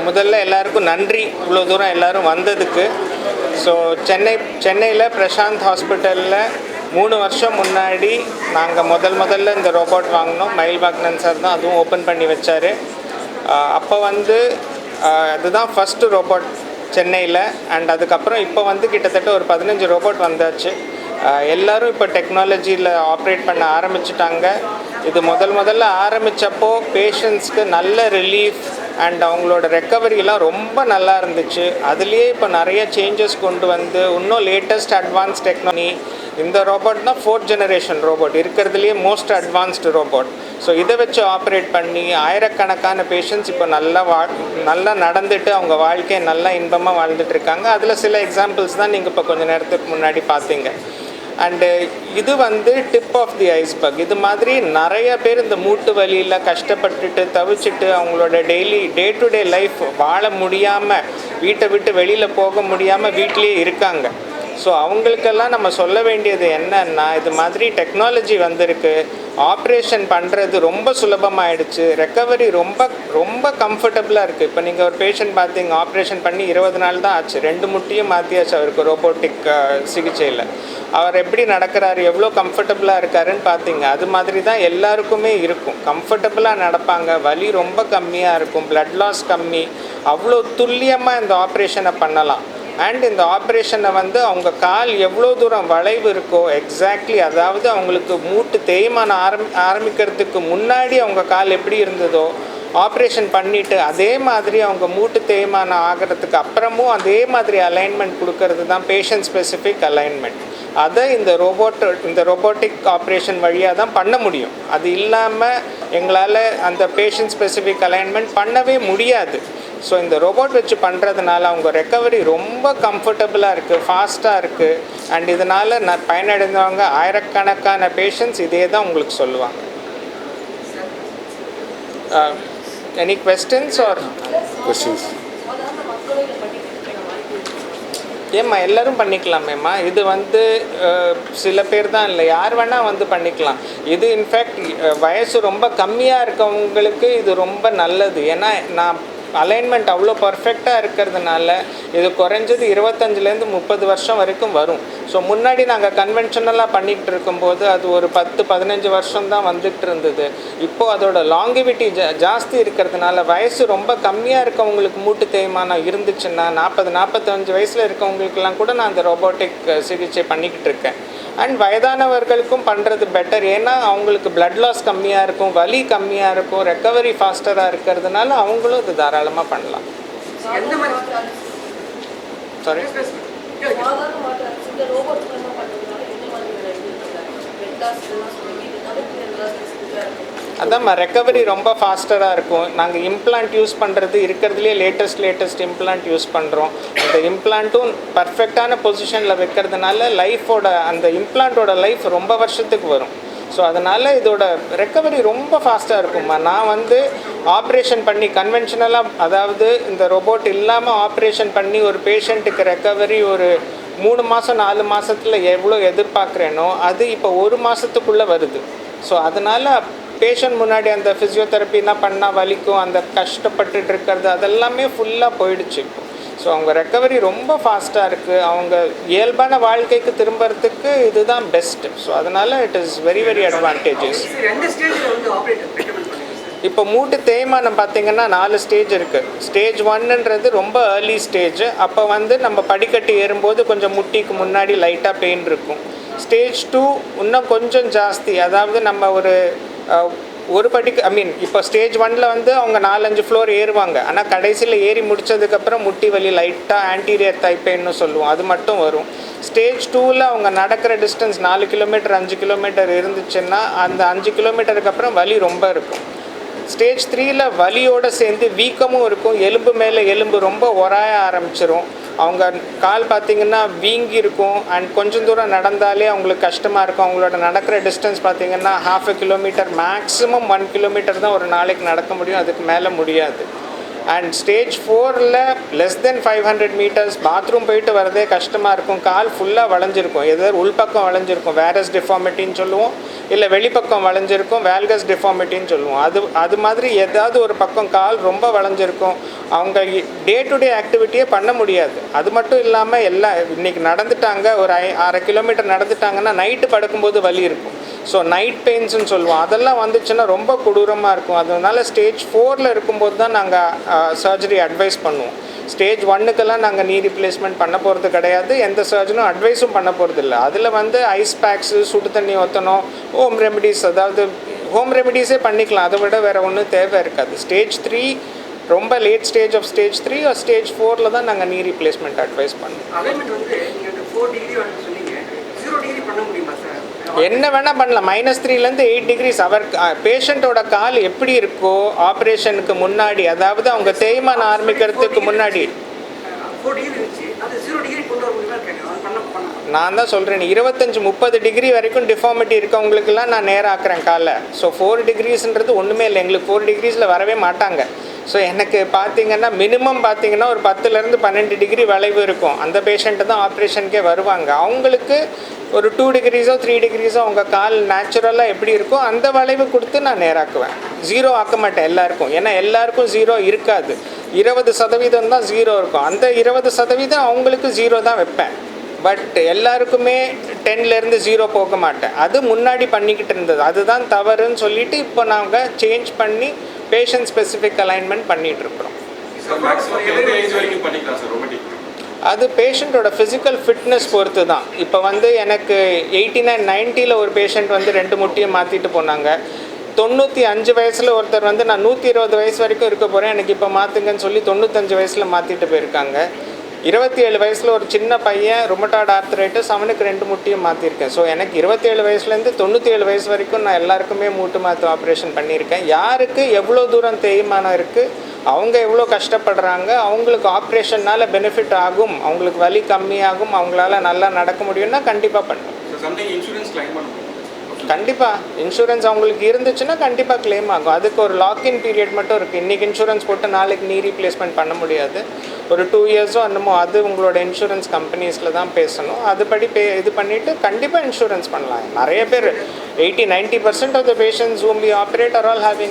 முதல்ல எல்லாருக்கும் நன்றி, இவ்வளோ தூரம் எல்லோரும் வந்ததுக்கு. ஸோ சென்னையில் பிரசாந்த் ஹாஸ்பிட்டலில் 3 வருஷம் முன்னாடி நாங்கள் முதல்ல இந்த ரோபோட் வாங்கினோம். மயில் வாக்னன் சார் தான் அதுவும் ஓப்பன் பண்ணி வச்சார். அப்போ அதுதான் ஃபஸ்ட்டு ரோபோட் சென்னையில். அண்ட் அதுக்கப்புறம் இப்போ கிட்டத்தட்ட ஒரு 15 ரோபோட் வந்தாச்சு. எல்லோரும் இப்போ டெக்னாலஜியில் ஆப்ரேட் பண்ண ஆரம்பிச்சிட்டாங்க. இது முதல்ல ஆரம்பித்தப்போ பேஷண்ட்ஸ்க்கு நல்ல ரிலீஃப் அண்ட் அவங்களோட ரெக்கவரிலாம் ரொம்ப நல்லா இருந்துச்சு. அதுலேயே இப்போ நிறைய சேஞ்சஸ் கொண்டு வந்து இன்னும் லேட்டஸ்ட் அட்வான்ஸ் டெக்னாலஜி. இந்த ரோபோட் தான் 4th ஜெனரேஷன் ரோபோட், இருக்கிறதுலையே மோஸ்ட் அட்வான்ஸ்டு ரோபோட். ஸோ இதை வச்சு ஆப்ரேட் பண்ணி ஆயிரக்கணக்கான பேஷண்ட்ஸ் இப்போ நல்லா நடந்துட்டு அவங்க வாழ்க்கையை நல்லா இன்பமாக வாழ்ந்துட்டுருக்காங்க. அதில் சில எக்ஸாம்பிள்ஸ் தான் நீங்கள் இப்போ கொஞ்சம் நேரத்துக்கு முன்னாடி பார்த்தீங்க. அண்டு இது டிப் ஆஃப் தி ஐஸ்பர்க். இது மாதிரி நிறைய பேர் இந்த மூட்டு வலியில் கஷ்டப்பட்டுட்டு தவிச்சிட்டு அவங்களோட டே டு டே லைஃப் வாழ முடியாமல், வீட்டை விட்டு வெளியில் போக முடியாமல் வீட்டிலேயே இருக்காங்க. ஸோ அவங்களுக்கெல்லாம் நம்ம சொல்ல வேண்டியது என்னன்னா, இது மாதிரி டெக்னாலஜி வந்திருக்கு, ஆப்ரேஷன் பண்ணுறது ரொம்ப சுலபமாகிடுச்சு, ரெக்கவரி ரொம்ப கம்ஃபர்டபுளாக இருக்குது. இப்போ நீங்கள் ஒரு பேஷண்ட் பார்த்தீங்க, ஆப்ரேஷன் பண்ணி 20 நாள் தான் ஆச்சு, 2 முட்டியும் மாற்றியாச்சு அவருக்கு ரோபோட்டிக் சிகிச்சையில். அவர் எப்படி நடக்கிறாரு, எவ்வளோ கம்ஃபர்டபுளாக இருக்காருன்னு பார்த்தீங்க. அது மாதிரி தான் எல்லாருக்குமே இருக்கும். கம்ஃபர்டபுளாக நடப்பாங்க, வலி ரொம்ப கம்மியாக இருக்கும், பிளட் லாஸ் கம்மி, அவ்வளோ துல்லியமாக இந்த ஆப்ரேஷனை பண்ணலாம். அண்ட் இந்த ஆப்ரேஷனை அவங்க கால் எவ்வளோ தூரம் வளைவு இருக்கோ எக்ஸாக்ட்லி, அதாவது அவங்களுக்கு மூட்டு தேய்மானம் ஆரம்பிக்கிறதுக்கு முன்னாடி அவங்க கால் எப்படி இருந்ததோ ஆப்ரேஷன் பண்ணிவிட்டு அதே மாதிரி அவங்க மூட்டு தேய்மானம் ஆகிறதுக்கு அப்புறமும் அதே மாதிரி அலைன்மெண்ட் கொடுக்கறது தான் பேஷண்ட் ஸ்பெசிஃபிக் அலைன்மெண்ட். அதை இந்த ரோபோட்டிக் ஆப்ரேஷன் வழியாக தான் பண்ண முடியும். அது இல்லாமல் எங்களால் அந்த பேஷண்ட் ஸ்பெசிஃபிக் அலைன்மெண்ட் பண்ணவே முடியாது. ஸோ இந்த ரோபோட் வச்சு பண்ணுறதுனால அவங்க ரெக்கவரி ரொம்ப கம்ஃபர்டபுளாக இருக்குது, ஃபாஸ்ட்டாக இருக்குது. அண்ட் இதனால் பயனடைந்தவங்க ஆயிரக்கணக்கான பேஷண்ட்ஸ் இதே தான் உங்களுக்கு சொல்லுவாங்க. Any questions or questions? ஏம்மா எல்லோரும் பண்ணிக்கலாமேம்மா. இது சில பேர் தான் இல்லை, யார் வேணால் பண்ணிக்கலாம். இது இன்ஃபேக்ட் வயசு ரொம்ப கம்மியாக இருக்கவங்களுக்கு இது ரொம்ப நல்லது. ஏன்னா நான் அலைன்மெண்ட் அவ்வளோ பர்ஃபெக்டாக இருக்கிறதுனால இது குறைஞ்சது 25லேருந்து 30 வருஷம் வரைக்கும் வரும். ஸோ முன்னாடி நாங்கள் கன்வென்ஷனலாக பண்ணிக்கிட்டு இருக்கும்போது அது ஒரு 10-15 வருஷம் தான் வந்துட்டு இருந்தது. இப்போது அதோட லாங்கிவிட்டி ஜாஸ்தி இருக்கிறதுனால வயசு ரொம்ப கம்மியாக இருக்கவங்களுக்கு மூட்டு தேய்மானம் இருந்துச்சுன்னா 40-45 வயசில் இருக்கவங்களுக்கெல்லாம் கூட நான் அந்த ரோபோட்டிக் சிகிச்சை பண்ணிக்கிட்டு இருக்கேன். அண்ட் வயதானவர்களுக்கும் பண்ணுறது பெட்டர். ஏன்னா அவங்களுக்கு பிளட் லாஸ் கம்மியாக இருக்கும், வலி கம்மியாக இருக்கும், ரெக்கவரி ஃபாஸ்டராக இருக்கிறதுனால அவங்களும் இது தாராளமாக பண்ணலாம். சாரி, அதாம்மா ரெக்கவரி ரொம்ப ஃபாஸ்டராக இருக்கும். நாங்கள் இம்ப்ளான்ட் யூஸ் பண்ணுறது இருக்கிறதுலே லேட்டஸ்ட் இம்ப்ளான்ட் யூஸ் பண்ணுறோம். அந்த இம்ப்ளான்ட்டும் பர்ஃபெக்டான பொசிஷனில் வைக்கிறதுனால அந்த இம்ப்ளான்ட்டோட லைஃப் ரொம்ப வருஷத்துக்கு வரும். ஸோ அதனால் இதோட ரெக்கவரி ரொம்ப ஃபாஸ்ட்டாக இருக்கும்மா. நான் ஆப்ரேஷன் பண்ணி கன்வென்ஷனலாக, அதாவது இந்த ரோபோட் இல்லாமல் ஆப்ரேஷன் பண்ணி ஒரு பேஷண்ட்டுக்கு ரெக்கவரி ஒரு 3 மாதம் 4 மாதத்தில் எவ்வளோ எதிர்பார்க்குறேனோ அது இப்போ 1 மாதத்துக்குள்ளே வருது. ஸோ அதனால் பேஷண்ட் முன்னாடி அந்த ஃபிசியோதெரப்பிலாம் பண்ணால் வலிக்கும், அந்த கஷ்டப்பட்டுட்டு இருக்கிறது அதெல்லாமே ஃபுல்லாக போயிடுச்சு இப்போ. ஸோ அவங்க ரெக்கவரி ரொம்ப ஃபாஸ்ட்டாக இருக்குது. அவங்க இயல்பான வாழ்க்கைக்கு திரும்புறதுக்கு இதுதான் பெஸ்ட்டு. ஸோ அதனால் இட் இஸ் வெரி அட்வான்டேஜஸ். இப்போ மூட்டு தேய்மானம் பார்த்திங்கன்னா 4 ஸ்டேஜ் இருக்குது. ஸ்டேஜ் 1ன்றது ரொம்ப ஏர்லி ஸ்டேஜ். அப்போ நம்ம படிக்கட்டு ஏறும்போது கொஞ்சம் முட்டிக்கு முன்னாடி லைட்டாக பெயின் இருக்கும். ஸ்டேஜ் 2 இன்னும் கொஞ்சம் ஜாஸ்தி, அதாவது நம்ம ஒரு படிக்கு இப்போ ஸ்டேஜ் 1ல் அவங்க 4-5 ஃப்ளோர் ஏறுவாங்க. ஆனால் கடைசியில் ஏறி முடித்ததுக்கப்புறம் முட்டி வலி லைட்டாக ஆன்டீரியர் தை பெயின்னு சொல்லுவோம், அது மட்டும் வரும். ஸ்டேஜ் 2ல் அவங்க நடக்கிற டிஸ்டன்ஸ் 4 கிலோமீட்டர் 5 கிலோமீட்டர் இருந்துச்சுன்னா அந்த 5 கிலோமீட்டருக்கு அப்புறம் வலி ரொம்ப இருக்கும். ஸ்டேஜ் 3ல் வலியோடு சேர்ந்து வீக்கமும் இருக்கும், எலும்பு மேலே எலும்பு ரொம்ப உராய ஆரம்பிச்சிரும். அவங்க கால் பார்த்திங்கன்னா வீங்கி இருக்கும். அண்ட் கொஞ்சம் தூரம் நடந்தாலே அவங்களுக்கு கஷ்டமாக இருக்கும். அவங்களோட நடக்கிற டிஸ்டன்ஸ் பார்த்திங்கன்னா 1/2 கிலோமீட்டர், மேக்ஸிமம் 1 கிலோமீட்டர் தான் ஒரு நாளைக்கு நடக்க முடியும், அதுக்கு மேலே முடியாது. அண்ட் ஸ்டேஜ் 4ல் லெஸ் தென் 500 மீட்டர்ஸ் பாத்ரூம் போயிட்டு வரதே கஷ்டமாக இருக்கும். கால் ஃபுல்லாக வளைஞ்சிருக்கும், எதாவது உள்பக்கம் வளைஞ்சிருக்கும், வேரஸ் டிஃபார்மிட்டின்னு சொல்லுவோம், இல்லை வெளிப்பக்கம் வளைஞ்சிருக்கும், வேல்கஸ் டிஃபார்மிட்டின்னு சொல்லுவோம். அது மாதிரி ஏதாவது ஒரு பக்கம் கால் ரொம்ப வளைஞ்சிருக்கும். அவங்க டே டு டே ஆக்டிவிட்டியே பண்ண முடியாது. அது மட்டும் இல்லாமல் எல்லாம் இன்றைக்கி நடந்துட்டாங்க, ஒரு 1/2 கிலோமீட்டர் நடந்துட்டாங்கன்னா நைட்டு படுக்கும்போது வலி இருக்கும். ஸோ நைட் பெயின்ஸ்ன்னு சொல்லுவோம். அதெல்லாம் வந்துச்சுன்னா ரொம்ப கொடூரமாக இருக்கும். அதனால ஸ்டேஜ் 4ல் இருக்கும்போது தான் நாங்கள் சர்ஜரி அட்வைஸ் பண்ணுவோம். ஸ்டேஜ் 1க்கெல்லாம் நாங்கள் நீ ரீப்ளேஸ்மெண்ட் பண்ண போகிறது கிடையாது, எந்த சர்ஜனும் அட்வைஸும் பண்ண போகிறது இல்லை. அதில் வந்து ஐஸ் பேக்ஸு, சுடு தண்ணி ஊற்றணும், ஹோம் ரெமெடிஸ், அதாவது ஹோம் ரெமெடிஸே பண்ணிக்கலாம், அதை விட வேறு ஒன்றும் தேவை இருக்காது. ஸ்டேஜ் 3 ரொம்ப லேட் ஸ்டேஜ் ஆஃப் ஸ்டேஜ் 3 ஒரு ஸ்டேஜ் 4ல் தான் நாங்கள் நீ ரீப்ளேஸ்மெண்ட் அட்வைஸ் பண்ணுவோம். என்ன வேணால் பண்ணலாம். -3லேருந்து 8 டிகிரிஸ். அவர் பேஷண்ட்டோட கால் எப்படி இருக்கோ ஆப்ரேஷனுக்கு முன்னாடி, அதாவது அவங்க தேய்மானம் ஆரம்பிக்கிறதுக்கு முன்னாடி, நான் தான் சொல்கிறேன் 25-30 டிகிரி வரைக்கும் டிஃபார்மிட்டி இருக்கவங்களுக்கெல்லாம் நான் நேரம் ஆக்குறேன் காலை. ஸோ 4 டிகிரிஸ்ன்றது ஒன்றுமே இல்லை, எங்களுக்கு 4 டிகிரிஸில் வரவே மாட்டாங்க. ஸோ எனக்கு பார்த்தீங்கன்னா மினிமம் பார்த்தீங்கன்னா ஒரு 10லேருந்து 12 டிகிரி வளைவு இருக்கும். அந்த பேஷண்ட்டு தான் ஆப்ரேஷனுக்கே வருவாங்க. அவங்களுக்கு ஒரு 2 டிகிரிஸோ 3 டிகிரிஸோ அவங்க கால் நேச்சுரலாக எப்படி இருக்கோ அந்த வளைவு கொடுத்து நான் நேராக்குவேன். 0 ஆக்க மாட்டேன் எல்லாருக்கும், ஏன்னா எல்லாருக்கும் 0 இருக்காது. 20% தான் 0 இருக்கும். அந்த 20% அவங்களுக்கு 0 தான் வைப்பேன். பட் எல்லாருக்குமே 10லேருந்து 0 போக மாட்டேன். அது முன்னாடி பண்ணிக்கிட்டு இருந்தது, அதுதான் தவறுன்னு சொல்லிட்டு இப்போ நாங்கள் சேஞ்ச் பண்ணி பேஷண்ட் ஸ்பெசிஃபிக் அலைன்மெண்ட் பண்ணிகிட்ருக்குறோம். அது பேஷண்ட்டோட ஃபிசிக்கல் ஃபிட்னஸ் பொறுத்து தான். இப்போ வந்து எனக்கு 89-90ல் ஒரு பேஷண்ட் வந்து 2 முட்டியும் மாற்றிட்டு போனாங்க. 95 வயசில் ஒருத்தர் வந்து நான் 120 வயசு வரைக்கும் இருக்க போகிறேன், எனக்கு இப்போ மாற்றுங்கன்னு சொல்லி 95 வயசில் மாற்றிட்டு போயிருக்காங்க. 27 வயசில் ஒரு சின்ன பையன் ரொமட்டாய்டு ஆர்த்ரைட்டிஸ், அவனுக்கு 2 முட்டியும் மாற்றிருக்கேன். ஸோ எனக்கு 27 வயசுலேருந்து 97 வயசு வரைக்கும் நான் எல்லாருக்குமே மூட்டு மாற்று ஆப்ரேஷன் பண்ணியிருக்கேன். யாருக்கு எவ்வளோ தூரம் தேய்மானம் இருக்குது, அவங்க எவ்வளோ கஷ்டப்படுறாங்க, அவங்களுக்கு ஆப்ரேஷன்னால் பெனிஃபிட் ஆகும், அவங்களுக்கு வலி கம்மியாகும், அவங்களால நல்லா நடக்க முடியும்னா கண்டிப்பாக பண்ணுவேன். கண்டிப்பாக இன்சூரன்ஸ் அவங்களுக்கு இருந்துச்சுன்னா கண்டிப்பாக கிளைம் ஆகும். அதுக்கு ஒரு லாக்இன் பீரியட் மட்டும் இருக்குது. இன்றைக்கி இன்சூரன்ஸ் போட்டு நாளைக்கு நீ ரீப்ளேஸ்மெண்ட் பண்ண முடியாது. ஒரு 2 இயர்ஸோ என்னமோ அது உங்களோட இன்சூரன்ஸ் கம்பெனிஸில் தான் பேசணும். அதுபடி இது பண்ணிவிட்டு கண்டிப்பாக இன்சூரன்ஸ் பண்ணலாம். நிறைய பேர் 80-90% of the patients whom we operate are all having